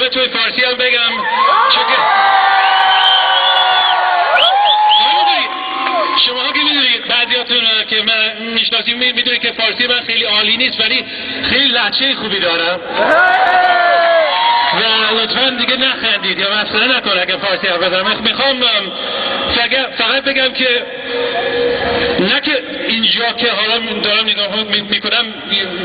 حالا توی فارسی هم بگم شما ها که میدونید بعضیاتون که من میشناسیم میدونید که فارسی من خیلی عالی نیست ولی خیلی لهجه خوبی دارم و لطفا دیگه نخندید یا مسئله نکن اگه فارسی حرف بزنم. میخوام فقط بگم که نه که اینجا که حالا دارم نگاه میکنم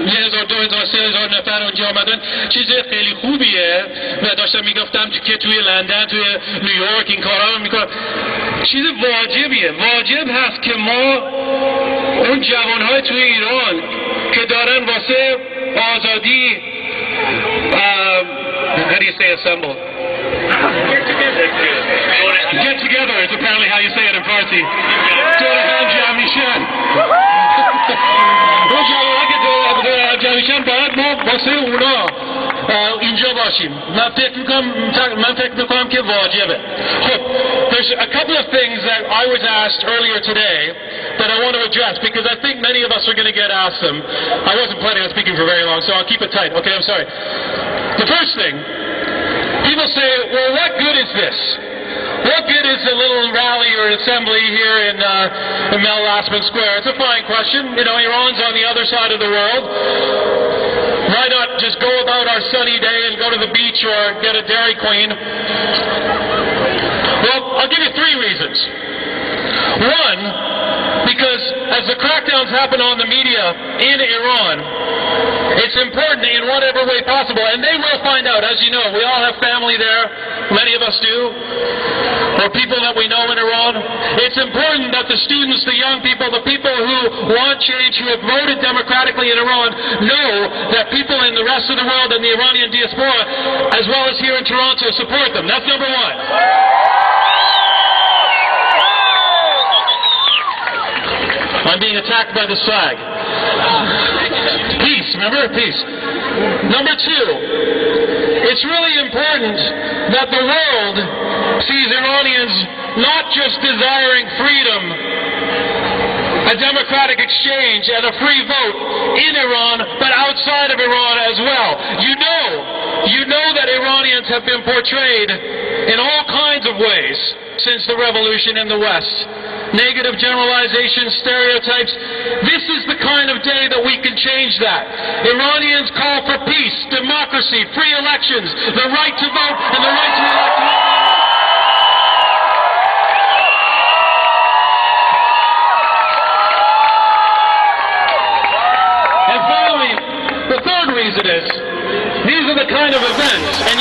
1000 2000 3000 نفر اونجا آمدن چیز خیلی خوبیه و داشتم میگفتم که توی لندن توی نیویورک این کارا رو میکنم چیز واجبیه. واجب هست که ما اون جوانهای توی ایران که دارن واسه آزادی how do you say assemble? Get together is apparently how you say it in Farsi. دور هم جمع میشن. اون جوانها که دور هم جمع میشن باید ما واسه اونا اینجا باشیم. من فکر میکنم که واجبه. خب there's a couple of things that I was asked earlier today that I want to address because I think many of us are going to get asked them. I wasn't planning on speaking for very long, so I'll keep it tight. Okay, I'm sorry. The first thing, people say, well, what good is this? What good is a little rally or assembly here in Mel Lastman Square? It's a fine question. You know, Iran's on the other side of the world. Why not just go about our sunny day and go to the beach or get a Dairy Queen? Well, I'll give you 3 reasons. One, because as the crackdowns happen on the media in Iran, it's important in whatever way possible, and they will find out. As you know, we all have family there, many of us do, or people that we know in Iran. It's important that the students, the young people, the people who want change, who have voted democratically in Iran, know that people in the rest of the world and the Iranian diaspora, as well as here in Toronto, support them. That's number 1. I'm being attacked by the slag. Peace, remember? Peace. Number 2, it's really important that the world sees Iranians not just desiring freedom, a democratic exchange and a free vote in Iran, but outside of Iran as well. You know that Iranians have been portrayed in all kinds of ways since the revolution in the West. Negative generalizations, stereotypes. This is the kind of day that we can change that. Iranians call for peace, democracy, free elections, the right to vote, and the right to elect. And finally, the third reason is, these are the kind of events, and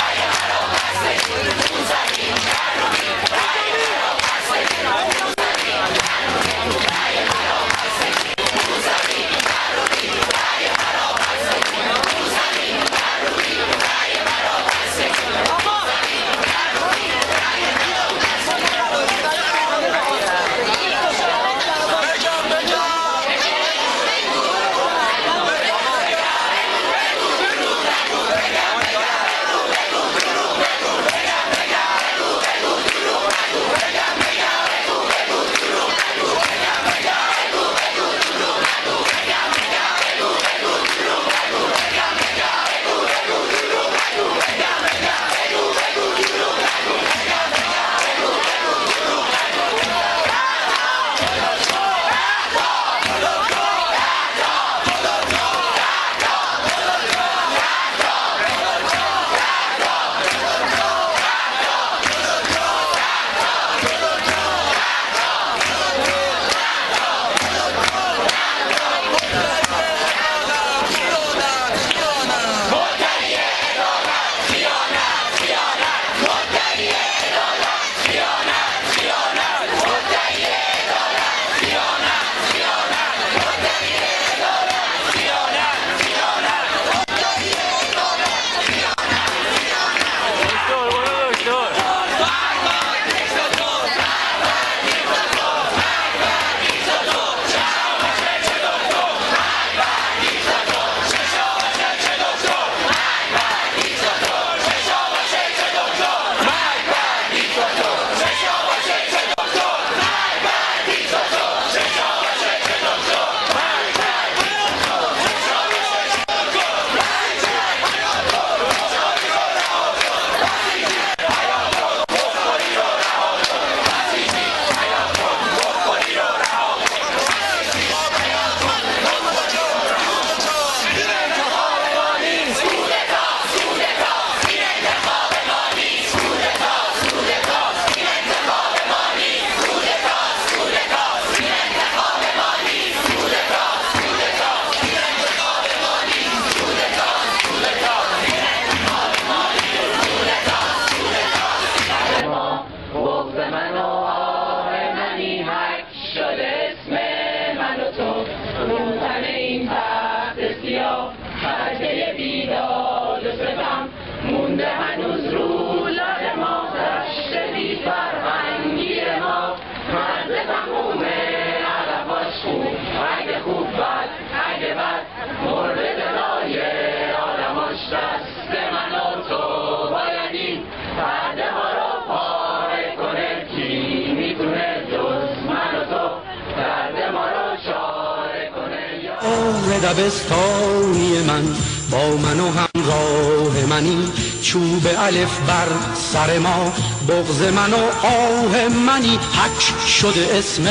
دبستانی من، با من و همراه منی، چوب الف بر سر ما، بغض من و آه منی، حک شده اسم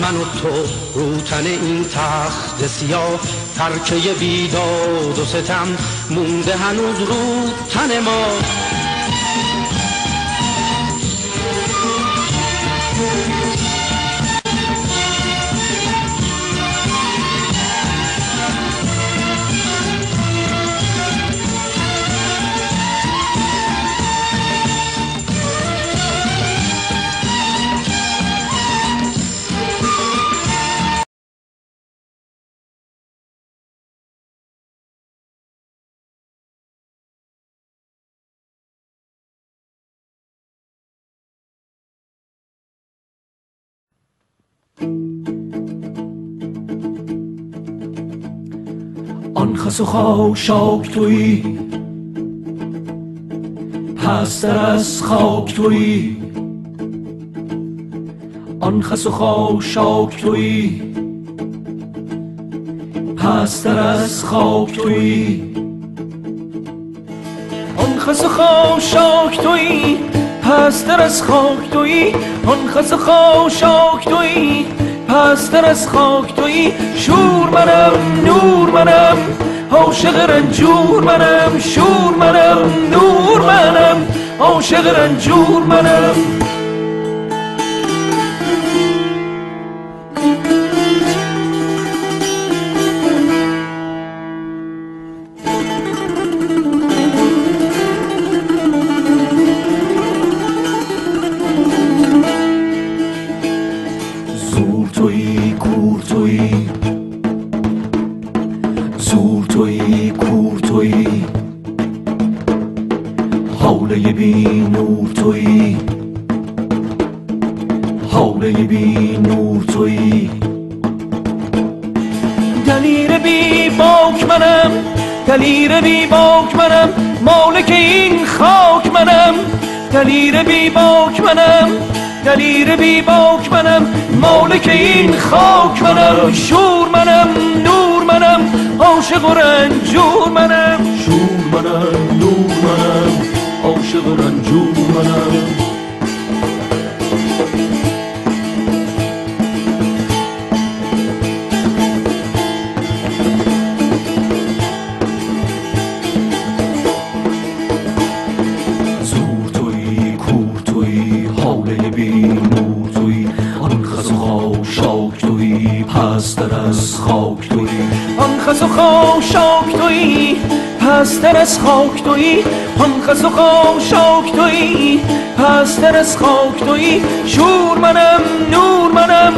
من و تو رو تن این تخت سیاه، ترکه بیداد و ستم مونده هنوز رو تن ما. آن خس و خاشاک تویی، پستر از خاک تویی. آن خس و خاشاک تویی، پستر از خاک تویی. آن خس و خاشاک تویی، پستر از خاک تویی. آن خس و خاشاک تویی، پستر از خاک تویی. شور منم نور منم، عاشق رنجور منم. شور منم نور منم، عاشق رنجور منم. زور تویی کور تویی، زور تویی کور تویی. حوله بی نور تویی، حوله بی نور تویی. دلیر بی باک منم، دلیر بی باک منم، مالک این خاک منم. دلیر بی باک منم، دلیر بی باک منم، مالک این خاک منم. شور منم نور منم، عاشق و رنجور منم. شور منم نور منم، عاشق و رنجور منم. زور تویی کور تویی، حوله بی نور تویی. آن خس و خاشاک تویی، پستر از خاک تویی. آن خس و خاشاک تویی، پستر از خاک تویی. آن خس و خاشاک تویی، پستر از خاک تویی. شور منم نور منم،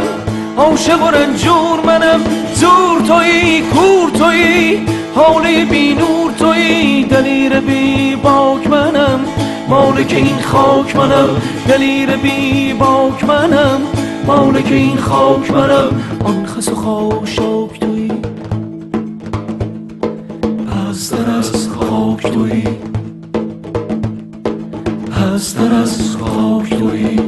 عاشق و رنجور منم. زور تویی کور تویی، حوله بی نور تویی. دلیر بی باک منم، مالک این خاک منم. دلیر بی باک منم، مالک این خاک منم. آن خس و خاشاک تویی، پستر از خاک تویی. پستر از خاک تویی.